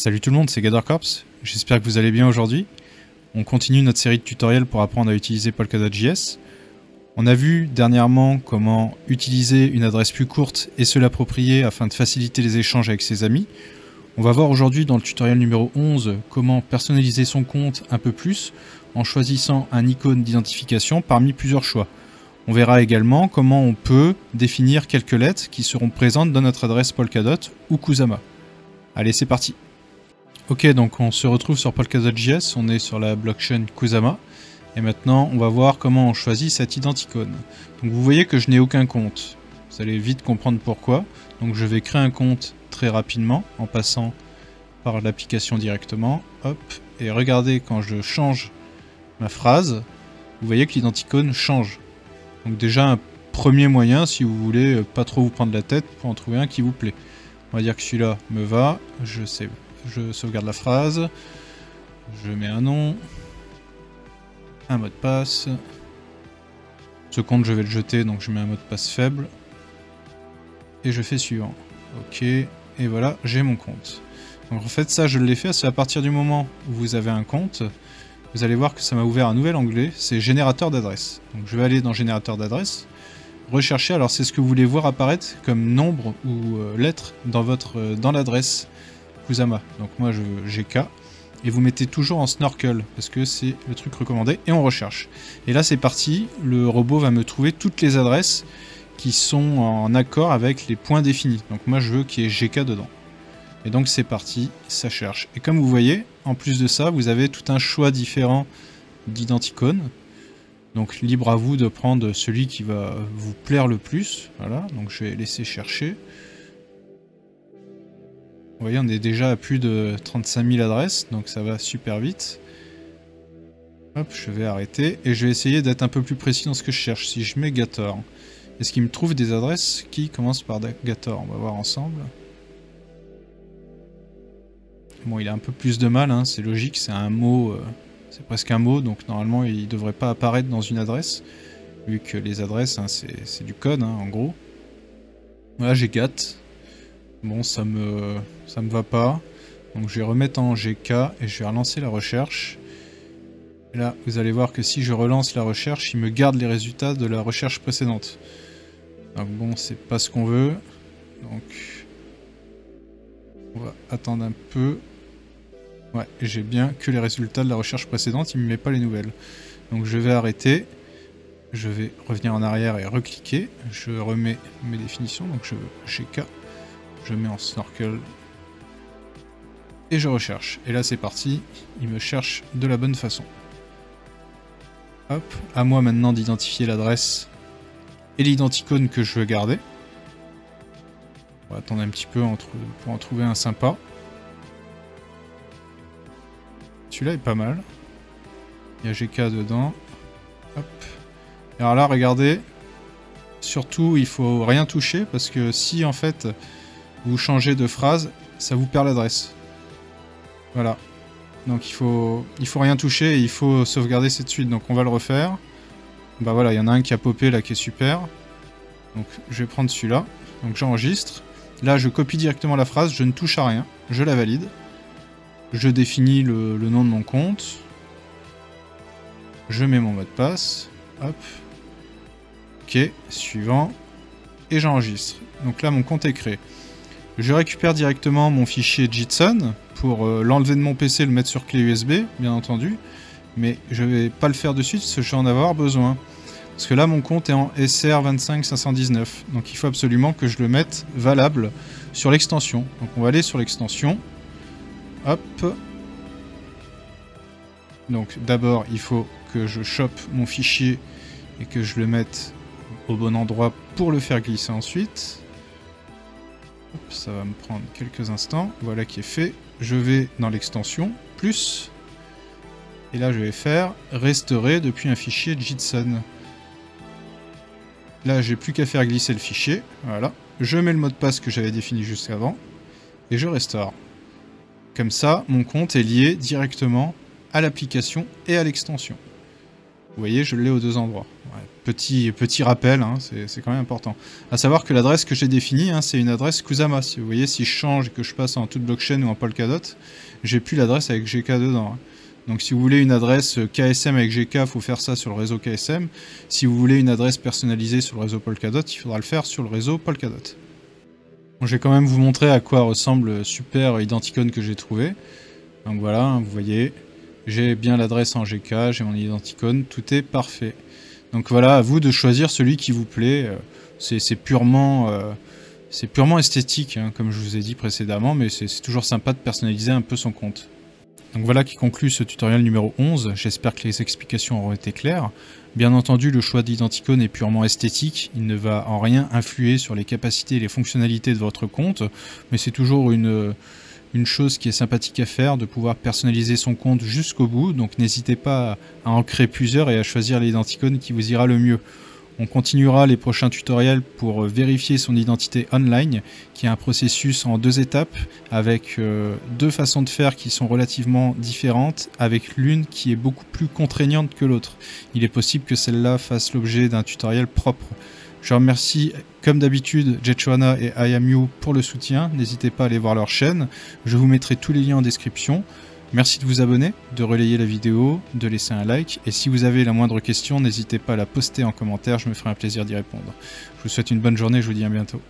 Salut tout le monde, c'est GatherCorps, j'espère que vous allez bien aujourd'hui. On continue notre série de tutoriels pour apprendre à utiliser Polkadot.js. On a vu dernièrement comment utiliser une adresse plus courte et se l'approprier afin de faciliter les échanges avec ses amis. On va voir aujourd'hui dans le tutoriel numéro 11 comment personnaliser son compte un peu plus en choisissant un icône d'identification parmi plusieurs choix. On verra également comment on peut définir quelques lettres qui seront présentes dans notre adresse Polkadot ou Kusama. Allez, c'est parti! Ok, donc on se retrouve sur Polkadot.js, on est sur la blockchain Kusama. Et maintenant, on va voir comment on choisit cette identicône. Donc vous voyez que je n'ai aucun compte. Vous allez vite comprendre pourquoi. Donc je vais créer un compte très rapidement en passant par l'application directement. Hop, et regardez quand je change ma phrase, vous voyez que l'identicoon change. Donc déjà un premier moyen si vous voulez pas trop vous prendre la tête pour en trouver un qui vous plaît. On va dire que celui-là me va, je sauvegarde la phrase, je mets un nom, un mot de passe. Ce compte je vais le jeter donc je mets un mot de passe faible. Et je fais suivant. Ok, et voilà, j'ai mon compte. Donc en fait ça je l'ai fait, c'est à partir du moment où vous avez un compte, vous allez voir que ça m'a ouvert un nouvel onglet, c'est générateur d'adresse. Donc je vais aller dans générateur d'adresse, rechercher, alors c'est ce que vous voulez voir apparaître comme nombre ou lettres dans l'adresse Kusama. Donc moi j'ai K, et vous mettez toujours en snorkel, parce que c'est le truc recommandé, et on recherche. Et là c'est parti, le robot va me trouver toutes les adresses qui sont en accord avec les points définis. Donc moi je veux qu'il y ait GK dedans. Et donc c'est parti, ça cherche. Et comme vous voyez, en plus de ça, vous avez tout un choix différent d'identicones. Donc libre à vous de prendre celui qui va vous plaire le plus. Voilà, donc je vais laisser chercher. Vous voyez, on est déjà à plus de 35 000 adresses, donc ça va super vite. Hop, je vais arrêter, et je vais essayer d'être un peu plus précis dans ce que je cherche. Si je mets Gator, est-ce qu'il me trouve des adresses qui commencent par Gator? On va voir ensemble. Bon, il a un peu plus de mal, hein, c'est logique, c'est un mot, c'est presque un mot, donc normalement il ne devrait pas apparaître dans une adresse, vu que les adresses, hein, c'est du code, hein, en gros. Voilà, j'ai GAT. Bon, ça me va pas. Donc je vais remettre en GK et je vais relancer la recherche. Et là, vous allez voir que si je relance la recherche, il me garde les résultats de la recherche précédente. Donc bon, c'est pas ce qu'on veut. Donc on va attendre un peu. Ouais, j'ai bien que les résultats de la recherche précédente, il me met pas les nouvelles. Donc je vais arrêter. Je vais revenir en arrière et recliquer. Je remets mes définitions. Donc je veux GK. Je mets en snorkel et je recherche. Et là c'est parti, il me cherche de la bonne façon. Hop, à moi maintenant d'identifier l'adresse et l'identicône que je veux garder. On va attendre un petit peu pour en trouver un sympa. Celui-là est pas mal. Il y a GK dedans. Hop. Et alors là, regardez. Surtout, il faut rien toucher parce que si en fait vous changez de phrase, ça vous perd l'adresse. Voilà. Donc il faut rien toucher et il faut sauvegarder cette suite. Donc on va le refaire. Bah voilà, il y en a un qui a popé là qui est super. Donc je vais prendre celui-là. Donc j'enregistre. Là je copie directement la phrase, je ne touche à rien. Je la valide. Je définis le nom de mon compte. Je mets mon mot de passe. Hop. Ok, suivant. Et j'enregistre. Donc là mon compte est créé. Je récupère directement mon fichier JSON pour l'enlever de mon PC et le mettre sur clé USB, bien entendu. Mais je ne vais pas le faire de suite parce que je vais en avoir besoin. Parce que là, mon compte est en SR25519. Donc il faut absolument que je le mette valable sur l'extension. Donc on va aller sur l'extension. Hop. Donc d'abord, il faut que je chope mon fichier et que je le mette au bon endroit pour le faire glisser ensuite. Hop, ça va me prendre quelques instants. Voilà qui est fait. Je vais dans l'extension, plus. Et là, je vais faire restaurer depuis un fichier JSON. Là, j'ai plus qu'à faire glisser le fichier. Voilà. Je mets le mot de passe que j'avais défini juste avant. Et je restaure. Comme ça, mon compte est lié directement à l'application et à l'extension. Vous voyez, je l'ai aux deux endroits. Petit rappel, hein, c'est quand même important. À savoir que l'adresse que j'ai définie, hein, c'est une adresse Kusama. Si vous voyez, si je change et que je passe en toute blockchain ou en Polkadot, j'ai plus l'adresse avec GK dedans. Hein. Donc si vous voulez une adresse KSM avec GK, il faut faire ça sur le réseau KSM. Si vous voulez une adresse personnalisée sur le réseau Polkadot, il faudra le faire sur le réseau Polkadot. Bon, je vais quand même vous montrer à quoi ressemble le super identicon que j'ai trouvé. Donc voilà, hein, vous voyez, j'ai bien l'adresse en GK, j'ai mon identicon, tout est parfait. Donc voilà, à vous de choisir celui qui vous plaît. C'est purement esthétique, hein, comme je vous ai dit précédemment, mais c'est toujours sympa de personnaliser un peu son compte. Donc voilà qui conclut ce tutoriel numéro 11, j'espère que les explications auront été claires. Bien entendu, le choix d'identicones est purement esthétique, il ne va en rien influer sur les capacités et les fonctionnalités de votre compte, mais c'est toujours une chose qui est sympathique à faire, de pouvoir personnaliser son compte jusqu'au bout, donc n'hésitez pas à en créer plusieurs et à choisir l'identicoon qui vous ira le mieux. On continuera les prochains tutoriels pour vérifier son identité online, qui est un processus en 2 étapes, avec 2 façons de faire qui sont relativement différentes, avec l'une qui est beaucoup plus contraignante que l'autre. Il est possible que celle-là fasse l'objet d'un tutoriel propre. Je remercie comme d'habitude Jetchoana et IamYou pour le soutien, n'hésitez pas à aller voir leur chaîne, je vous mettrai tous les liens en description. Merci de vous abonner, de relayer la vidéo, de laisser un like, et si vous avez la moindre question, n'hésitez pas à la poster en commentaire, je me ferai un plaisir d'y répondre. Je vous souhaite une bonne journée, je vous dis à bientôt.